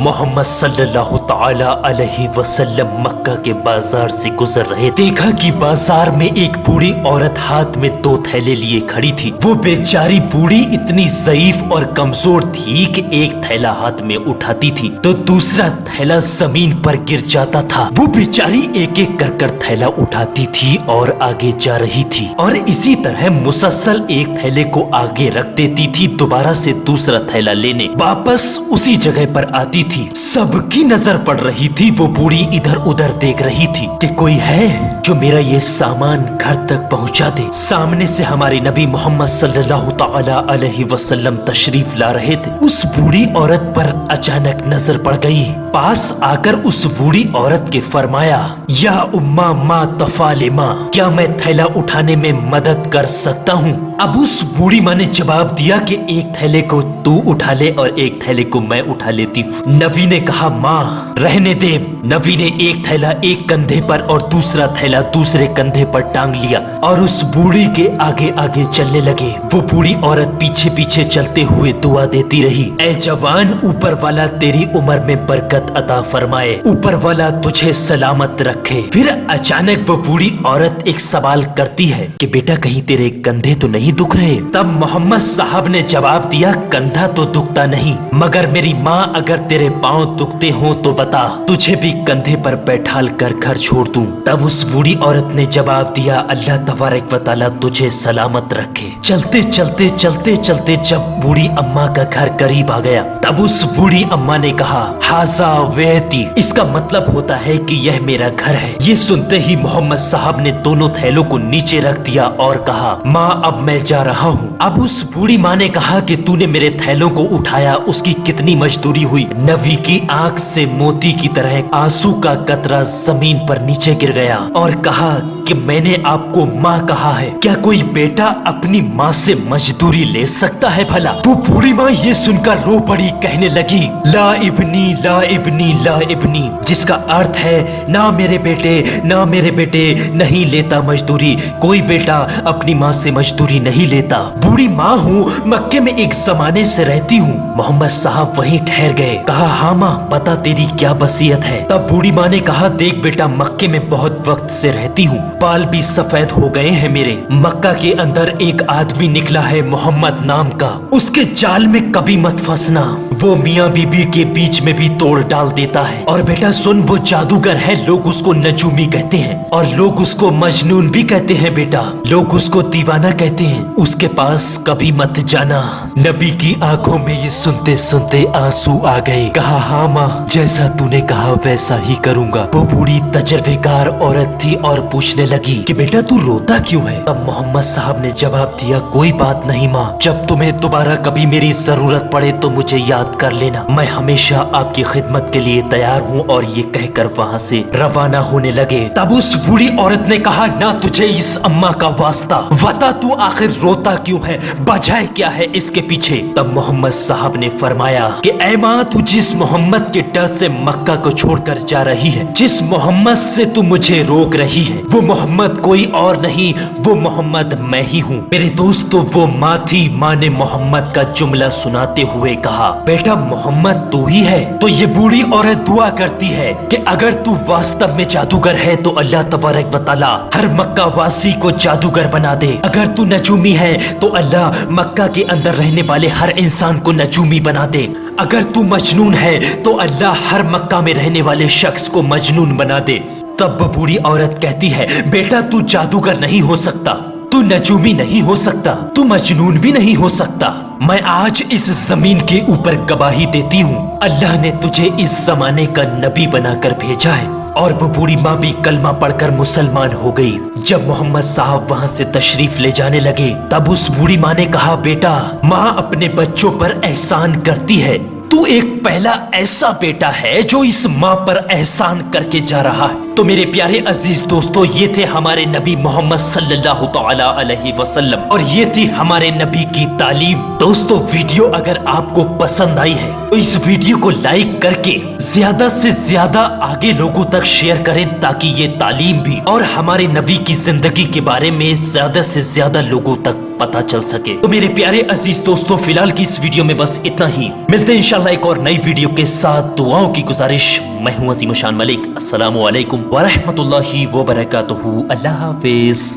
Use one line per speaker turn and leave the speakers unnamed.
मोहम्मद सल्लल्लाहु ताला अलैहि वसल्लम मक्का के बाजार से गुजर रहे। देखा कि बाजार में एक बूढ़ी औरत हाथ में 2 थैले लिए खड़ी थी। वो बेचारी बूढ़ी इतनी ज़ईफ और कमजोर थी कि एक थैला हाथ में उठाती थी तो दूसरा थैला जमीन पर गिर जाता था। वो बेचारी एक एक कर थैला उठाती थी और आगे जा रही थी और इसी तरह मुसलसल एक थैले को आगे रख देती थी, दोबारा से दूसरा थैला लेने वापस उसी जगह पर आती थी। सबकी नजर पड़ रही थी। वो बूढ़ी इधर उधर देख रही थी कि कोई है जो मेरा ये सामान घर तक पहुंचा दे। सामने से हमारे नबी मोहम्मद सल्लल्लाहु ताला अलैहि वसल्लम तशरीफ ला रहे थे। उस बूढ़ी औरत पर अचानक नजर पड़ गई। पास आकर उस बूढ़ी औरत के फरमाया, या उम्मा मा तफालिमा, क्या मैं थैला उठाने में मदद कर सकता हूँ? अब उस बूढ़ी माँ ने जवाब दिया कि एक थैले को तू उठा ले और एक थैले को मैं उठा लेती हूँ। नबी ने कहा, माँ रहने दे। नबी ने एक थैला एक कंधे पर और दूसरा थैला दूसरे कंधे पर टांग लिया और उस बूढ़ी के आगे आगे चलने लगे। वो बूढ़ी औरत पीछे पीछे चलते हुए दुआ देती रही, ऐ जवान, ऊपर वाला तेरी उम्र में बरकत अता फरमाए, ऊपर वाला तुझे सलामत रखे। फिर अचानक वो बूढ़ी औरत एक सवाल करती है कि बेटा कहीं तेरे कंधे तो नहीं दुख रहे? तब मोहम्मद साहब ने जवाब दिया, कंधा तो दुखता नहीं, मगर मेरी माँ अगर तेरे पाँव दुखते हो तो बता, तुझे भी कंधे पर बैठाल कर घर छोड़ दूं। तब उस बूढ़ी औरत ने जवाब दिया, अल्लाह तबारक व तआला तुझे सलामत रखे। चलते चलते चलते चलते जब बूढ़ी अम्मा का घर करीब आ गया तब उस बूढ़ी अम्मा ने कहा, हाजा वेती, इसका मतलब होता है कि यह मेरा घर है। ये सुनते ही मोहम्मद साहब ने दोनों थैलों को नीचे रख दिया और कहा, माँ अब मैं जा रहा हूँ। अब उस बूढ़ी माँ ने कहा कि तूने मेरे थैलों को उठाया, उसकी कितनी मजदूरी हुई? नबी की आंख से मोती की तरह आंसू का कतरा जमीन पर नीचे गिर गया और कहा कि मैंने आपको माँ कहा है, क्या कोई बेटा अपनी माँ से मजदूरी ले सकता है भला? वो बूढ़ी माँ ये सुनकर रो पड़ी, कहने लगी, ला इब्नी ला इब्नी ला इब्नी, जिसका अर्थ है ना मेरे बेटे ना मेरे बेटे नहीं लेता मजदूरी, कोई बेटा अपनी माँ से मजदूरी नहीं लेता। बूढ़ी माँ हूँ, मक्के में एक जमाने से रहती हूँ। मोहम्मद साहब वहीं ठहर गए। कहा, हाँ माँ बता तेरी क्या वसीयत है? तब बूढ़ी माँ ने कहा, देख बेटा मक्के में बहुत वक्त से रहती हूँ, बाल भी सफेद हो गए हैं मेरे। मक्का के अंदर एक आदमी निकला है मोहम्मद नाम का, उसके जाल में कभी मत फंसना, वो मियाँ बीबी के बीच में भी तोड़ डाल देता है। और बेटा सुन, वो जादूगर है, लोग उसको नजूमी कहते हैं और लोग उसको मजनून भी कहते हैं बेटा, लोग उसको दीवाना कहते हैं, उसके पास कभी मत जाना। नबी की आंखों में ये सुनते सुनते आंसू आ गए। कहा, हाँ माँ जैसा तूने कहा वैसा ही करूँगा। वो बूढ़ी तजर्बेकार औरत थी और पूछने लगी कि बेटा तू रोता क्यों है? तब मोहम्मद साहब ने जवाब दिया, कोई बात नहीं माँ, जब तुम्हें दोबारा कभी मेरी जरूरत पड़े तो मुझे याद कर लेना, मैं हमेशा आपकी खिदमत के लिए तैयार हूँ। और ये कहकर वहाँ से रवाना होने लगे। तब उस बूढ़ी औरत ने कहा, ना तुझे इस अम्मा का वास्ता, बता तू आखिर रोता क्यों है, वजह क्या है इसके पीछे? तब मोहम्मद साहब ने फरमाया कि ऐ माँ, तू जिस मोहम्मद के डर से मक्का को छोड़कर जा रही है, जिस मोहम्मद से तू मुझे रोक रही है, वो मोहम्मद कोई और नहीं, वो मोहम्मद मैं ही हूँ। मेरे दोस्तों वो माँ थी। माँ ने मोहम्मद का जुमला सुनाते हुए कहा, बेटा मोहम्मद तू ही है? तो ये बूढ़ी औरत दुआ करती है कि अगर तू वास्तव में जादूगर है तो अल्लाह तबारक व तआला हर मक्का वासी को जादूगर बना दे। अगर तू नजूमी है तो अल्लाह मक्का के अंदर रहने वाले हर इंसान को नजूमी बना दे। अगर तू मजनून है तो अल्लाह हर मक्का में रहने वाले शख्स को मजनून बना दे। तब बूढ़ी औरत कहती है, बेटा तू जादूगर नहीं हो सकता, तू नजूमी नहीं हो सकता, तू मजनून भी नहीं हो सकता। मैं आज इस जमीन के ऊपर गवाही देती हूँ, अल्लाह ने तुझे इस जमाने का नबी बनाकर भेजा है। और वो बूढ़ी माँ भी कलमा पढ़कर मुसलमान हो गई। जब मोहम्मद साहब वहाँ से तशरीफ ले जाने लगे तब उस बूढ़ी माँ ने कहा, बेटा माँ अपने बच्चों पर एहसान करती है, तू एक पहला ऐसा बेटा है जो इस माँ पर एहसान करके जा रहा है। तो मेरे प्यारे अजीज दोस्तों, ये थे हमारे नबी मोहम्मद सल्लल्लाहु तआला अलैहि वसल्लम और ये थी हमारे नबी की तालीम। दोस्तों, वीडियो अगर आपको पसंद आई है तो इस वीडियो को लाइक करके ज्यादा से ज्यादा आगे लोगों तक शेयर करें ताकि ये तालीम भी और हमारे नबी की जिंदगी के बारे में ज्यादा से ज्यादा लोगों तक पता चल सके। तो मेरे प्यारे अजीज दोस्तों, फिलहाल की इस वीडियो में बस इतना ही। मिलते हैं इंशाल्लाह एक और नई वीडियो के साथ। दुआओं की गुजारिश, मैं हूं अजीम शान मलिक। अस्सलामु अलैकुम व रहमतुल्लाहि व बरकातुहू। अल्लाह हाफिज।